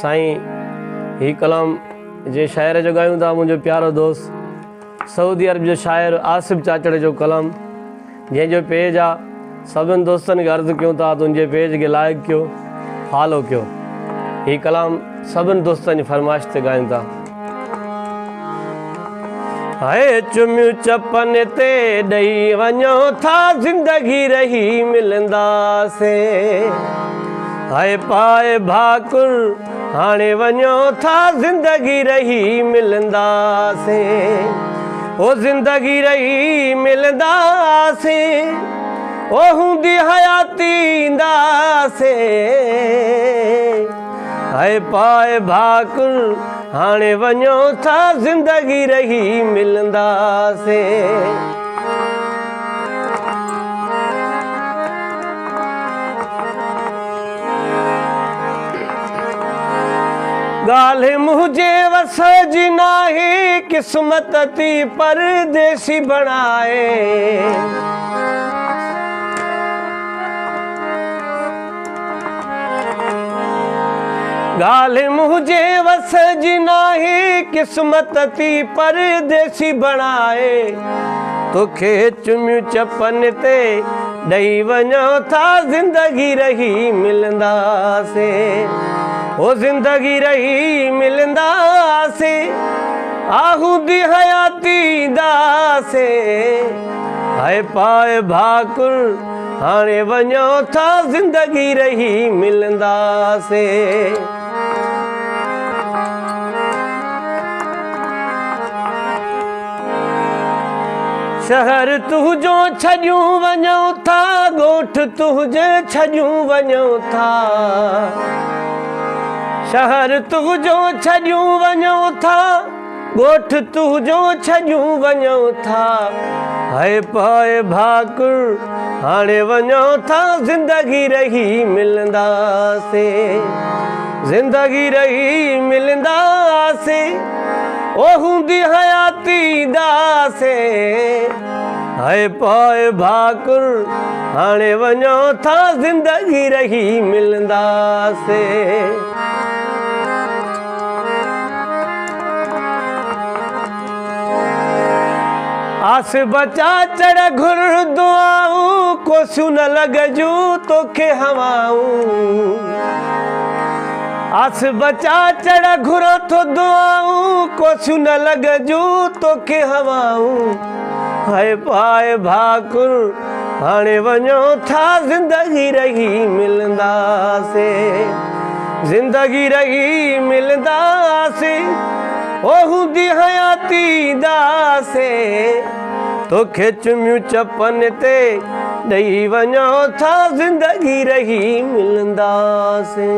साईं ही कलाम जे शायर जो गायूं था मुझे प्यारो दोस्त सऊदी अरब जो शायर आसिफ चाचड़े जो कलाम जैसे पेज आ सभिनि दोस्तनि खे अर्ज़ु कयूं था तुंहिंजे पेज के लाइक कयो फॉलो कयो। ही कलाम सभिनि दोस्तनि जी फरमाइश ते गायूं था। हाय चुमियूं चपन ते ॾेई वञो था ज़िंदगी रही मिलंदासे। हाय पाए भाकुर हाणे वञो था ज़िंदगी रही मिलंदासे। ओ ज़िंदगी रही मिलंदासे ओ हूंदी हयाती ईंदासे। हाय पाए भाकुर हाणे वञो था ज़िंदगी रही मिलंदासे। ॻाल्हि मुझे वस जी नाहे किस्मत थी परदेसी बणाए। ॻाल्हि मुझे वस जी नाहे किस्मत थी परदेसी बणाए। तोखे चुमियूं चपन ते ॾेई वञो था ज़िंदगी रही मिलंदासे। ओ ज़िंदगी रही मिलंदासे आहूदी हयाती दासे। हाय पाए भाकुर हाणे वञो था ज़िंदगी रही मिलंदासे। शहर तुंहिंजो छॾियूं वञो था ॻोठ तुंहिंजे छॾियूं वञो था। शहर तुंहिंजो छॾियूं वञो था ॻोठ तुंहिंजो छॾियूं वञो था। हाय पाए भाकुर हाणे वञो था ज़िंदगी रही मिलंदासे। ज़िंदगी रही मिलंदासे ओ हूंदी हयाती दासे। हाय पाए भाकुर हाणे वञो था ज़िंदगी रही मिलंदासे। आस बचा चढ़ घुर दुआऊं कोसियूं न लॻजू तोखे हवाऊं। आस बचा चढ़ घुर थो दुआऊं कोसियूं न लॻजू तोखे हवाऊं। हाय पाए भाकुर हाणे वञो था ज़िंदगी रही मिलंदासे। ज़िंदगी रही मिलंदासे ओ हूंदी हयाती दासे। तोखे चुमियूं चपन ते ॾेई वञो था ज़िंदगी रही मिलंदासे।